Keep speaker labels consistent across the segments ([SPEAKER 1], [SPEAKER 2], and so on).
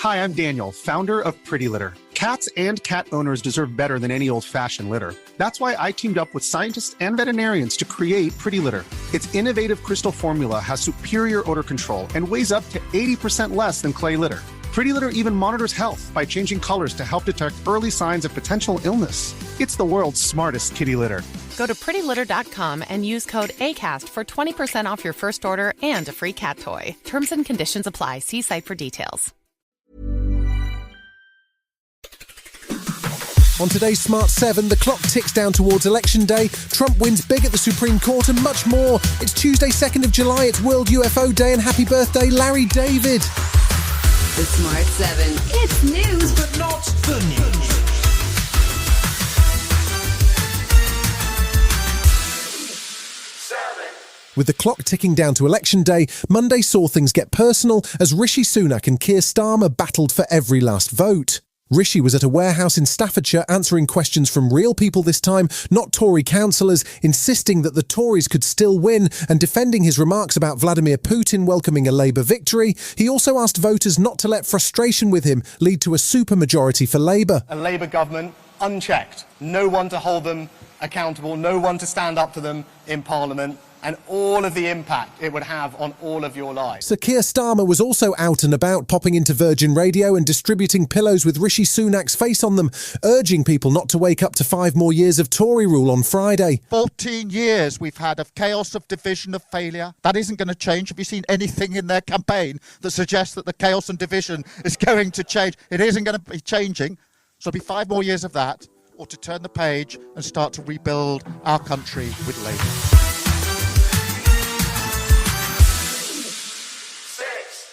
[SPEAKER 1] Hi, I'm Daniel, founder of Pretty Litter. Cats and cat owners deserve better than any old-fashioned litter. That's why I teamed up with scientists and veterinarians to create Pretty Litter. Its innovative crystal formula has superior odor control and weighs up to 80% less than clay litter. Pretty Litter even monitors health by changing colors to help detect early signs of potential illness. It's the world's smartest kitty litter.
[SPEAKER 2] Go to prettylitter.com and use code ACAST for 20% off your first order and a free cat toy. Terms and conditions apply. See site for details.
[SPEAKER 3] On today's Smart 7, the clock ticks down towards Election Day, Trump wins big at the Supreme Court and much more. It's Tuesday, 2nd of July, it's World UFO Day, and happy birthday, Larry David.
[SPEAKER 4] The Smart 7. It's news, but not the news.
[SPEAKER 3] With the clock ticking down to Election Day, Monday saw things get personal as Rishi Sunak and Keir Starmer battled for every last vote. Rishi was at a warehouse in Staffordshire answering questions from real people this time, not Tory councillors, insisting that the Tories could still win and defending his remarks about Vladimir Putin welcoming a Labour victory. He also asked voters not to let frustration with him lead to a supermajority for Labour.
[SPEAKER 5] A Labour government unchecked, no one to hold them accountable, no one to stand up to them in Parliament, and all of the impact it would have on all of your lives.
[SPEAKER 3] Sir Keir Starmer was also out and about, popping into Virgin Radio and distributing pillows with Rishi Sunak's face on them, urging people not to wake up to 5 more years of Tory rule on Friday.
[SPEAKER 6] 14 years we've had of chaos, of division, of failure. That isn't going to change. Have you seen anything in their campaign that suggests that the chaos and division is going to change? It isn't going to be changing. So it'll be 5 more years of that, or to turn the page and start to rebuild our country with Labour.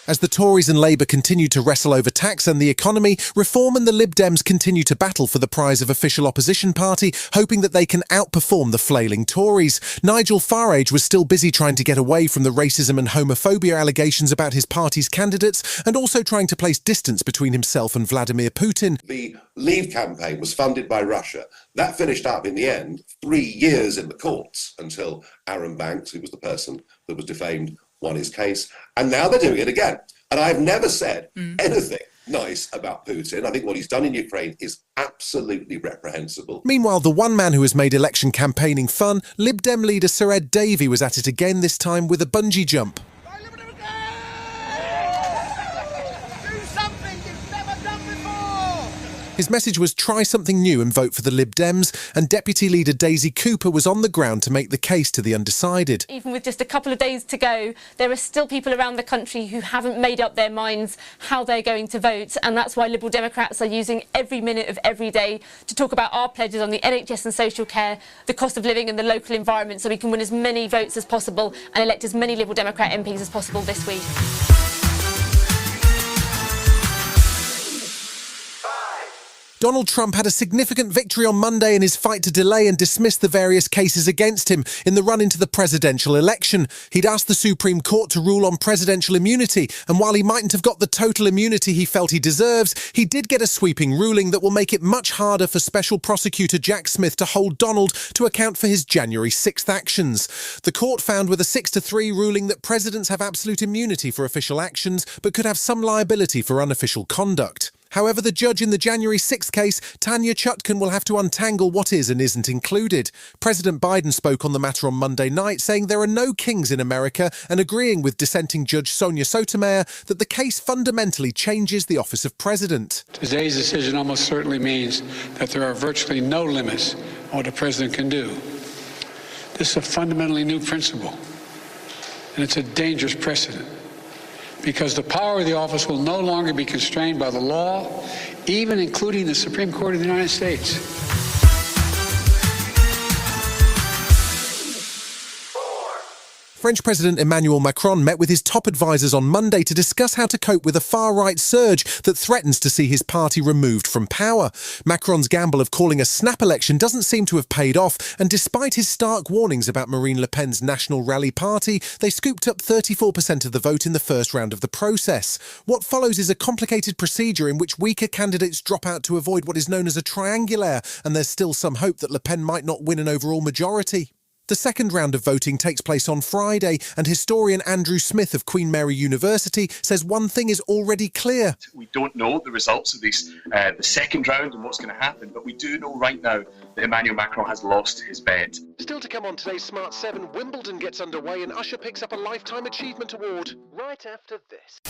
[SPEAKER 3] As the Tories and Labour continue to wrestle over tax and the economy, Reform and the Lib Dems continue to battle for the prize of official opposition party, hoping that they can outperform the flailing Tories. Nigel Farage was still busy trying to get away from the racism and homophobia allegations about his party's candidates, and also trying to place distance between himself and Vladimir Putin.
[SPEAKER 7] The Leave campaign was funded by Russia. That finished up in the end 3 years in the courts until Aaron Banks, who was the person that was defamed, won his case, and now they're doing it again. And I've never said anything nice about Putin. I think what he's done in Ukraine is absolutely reprehensible.
[SPEAKER 3] Meanwhile, the one man who has made election campaigning fun, Lib Dem leader Sir Ed Davey, was at it again, this time with a bungee jump. His message was try something new and vote for the Lib Dems, and Deputy Leader Daisy Cooper was on the ground to make the case to the undecided.
[SPEAKER 8] Even with just a couple of days to go, there are still people around the country who haven't made up their minds how they're going to vote, and that's why Liberal Democrats are using every minute of every day to talk about our pledges on the NHS and social care, the cost of living and the local environment, so we can win as many votes as possible and elect as many Liberal Democrat MPs as possible this week.
[SPEAKER 3] Donald Trump had a significant victory on Monday in his fight to delay and dismiss the various cases against him in the run into the presidential election. He'd asked the Supreme Court to rule on presidential immunity, and while he mightn't have got the total immunity he felt he deserves, he did get a sweeping ruling that will make it much harder for Special Prosecutor Jack Smith to hold Donald to account for his January 6th actions. The court found with a 6-3 ruling that presidents have absolute immunity for official actions, but could have some liability for unofficial conduct. However, the judge in the January 6th case, Tanya Chutkan, will have to untangle what is and isn't included. President Biden spoke on the matter on Monday night, saying there are no kings in America and agreeing with dissenting Judge Sonia Sotomayor that the case fundamentally changes the office of president.
[SPEAKER 9] Today's decision almost certainly means that there are virtually no limits on what a president can do. This is a fundamentally new principle, and it's a dangerous precedent, because the power of the office will no longer be constrained by the law, even including the Supreme Court of the United States.
[SPEAKER 3] French President Emmanuel Macron met with his top advisors on Monday to discuss how to cope with a far-right surge that threatens to see his party removed from power. Macron's gamble of calling a snap election doesn't seem to have paid off, and despite his stark warnings about Marine Le Pen's National Rally Party, they scooped up 34% of the vote in the first round of the process. What follows is a complicated procedure in which weaker candidates drop out to avoid what is known as a triangulaire, and there's still some hope that Le Pen might not win an overall majority. The second round of voting takes place on Friday, and historian Andrew Smith of Queen Mary University says one thing is already clear.
[SPEAKER 10] We don't know the results of this, the second round and what's going to happen, but we do know right now that Emmanuel Macron has lost his bet.
[SPEAKER 3] Still to come on today's Smart 7, Wimbledon gets underway and Usher picks up a Lifetime Achievement Award. Right after this.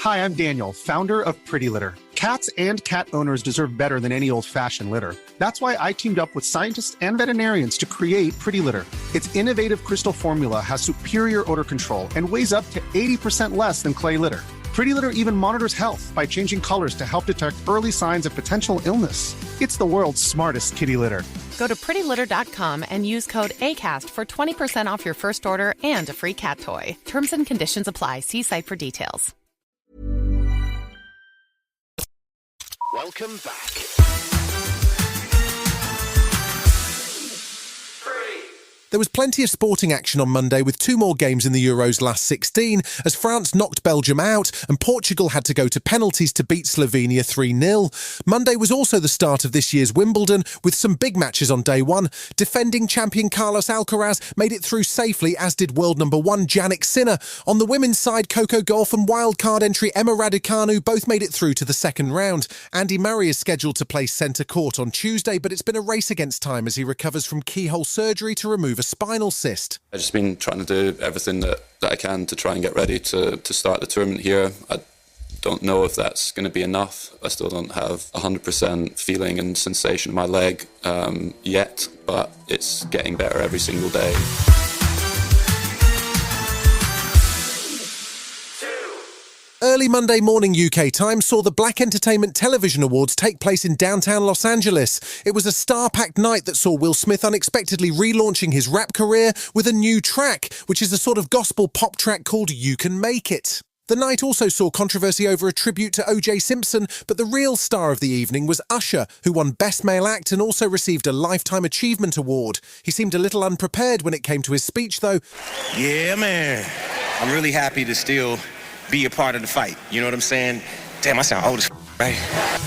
[SPEAKER 1] Hi, I'm Daniel, founder of Pretty Litter. Cats and cat owners deserve better than any old-fashioned litter. That's why I teamed up with scientists and veterinarians to create Pretty Litter. Its innovative crystal formula has superior odor control and weighs up to 80% less than clay litter. Pretty Litter even monitors health by changing colors to help detect early signs of potential illness. It's the world's smartest kitty litter.
[SPEAKER 2] Go to prettylitter.com and use code ACAST for 20% off your first order and a free cat toy. Terms and conditions apply. See site for details.
[SPEAKER 3] Welcome back. There was plenty of sporting action on Monday with two more games in the Euros' last 16 as France knocked Belgium out and Portugal had to go to penalties to beat Slovenia 3-0. Monday was also the start of this year's Wimbledon with some big matches on day one. Defending champion Carlos Alcaraz made it through safely, as did world number one Jannik Sinner. On the women's side, Coco Gauff and wildcard entry Emma Raducanu both made it through to the second round. Andy Murray is scheduled to play centre court on Tuesday, but it's been a race against time as he recovers from keyhole surgery to remove a spinal cyst.
[SPEAKER 11] I've just been trying to do everything that I can to try and get ready to start the tournament here. I don't know if that's going to be enough. I still don't have 100% feeling and sensation in my leg yet, but it's getting better every single day.
[SPEAKER 3] Early Monday morning UK time saw the Black Entertainment Television Awards take place in downtown Los Angeles. It was a star-packed night that saw Will Smith unexpectedly relaunching his rap career with a new track, which is a sort of gospel pop track called You Can Make It. The night also saw controversy over a tribute to O.J. Simpson, but the real star of the evening was Usher, who won Best Male Act and also received a Lifetime Achievement Award. He seemed a little unprepared when it came to his speech, though.
[SPEAKER 12] Yeah, man. I'm really happy to still be a part of the fight. You know what I'm saying? Damn, I sound old as right?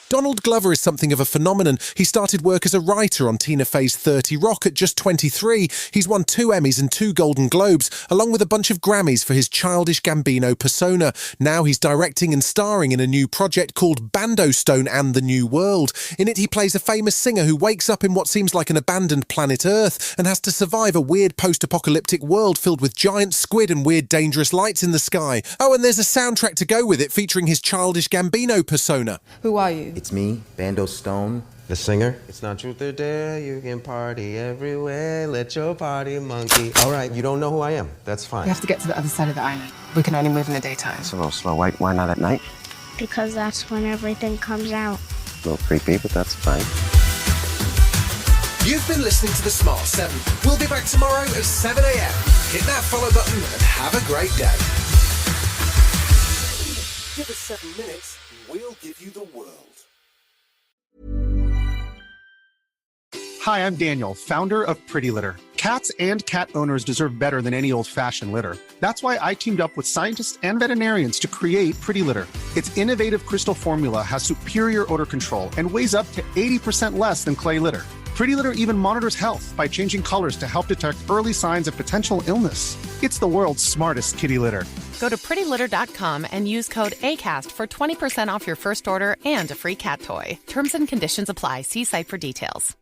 [SPEAKER 3] Donald Glover is something of a phenomenon. He started work as a writer on Tina Fey's 30 Rock at just 23. He's won 2 Emmys and 2 Golden Globes, along with a bunch of Grammys for his childish Gambino persona. Now he's directing and starring in a new project called Bando Stone and the New World. In it, he plays a famous singer who wakes up in what seems like an abandoned planet Earth and has to survive a weird post-apocalyptic world filled with giant squid and weird dangerous lights in the sky. Oh, and there's a soundtrack to go with it featuring his childish Gambino persona.
[SPEAKER 13] Who are you?
[SPEAKER 14] It's me, Bando Stone, the singer. It's not truth or dare, you can party everywhere, let your party monkey. All right, you don't know who I am, that's fine.
[SPEAKER 13] We have to get to the other side of the island. We can only move in the daytime.
[SPEAKER 14] It's a little slow. Why not at night?
[SPEAKER 15] Because that's when everything comes out.
[SPEAKER 14] A little creepy, but that's fine.
[SPEAKER 3] You've been listening to The Smart 7. We'll be back tomorrow at 7 a.m. Hit that follow button and have a great day. Give us 7 minutes and we'll give you the world.
[SPEAKER 1] Hi, I'm Daniel, founder of Pretty Litter. Cats and cat owners deserve better than any old-fashioned litter. That's why I teamed up with scientists and veterinarians to create Pretty Litter. Its innovative crystal formula has superior odor control and weighs up to 80% less than clay litter. Pretty Litter even monitors health by changing colors to help detect early signs of potential illness. It's the world's smartest kitty litter.
[SPEAKER 2] Go to prettylitter.com and use code ACAST for 20% off your first order and a free cat toy. Terms and conditions apply. See site for details.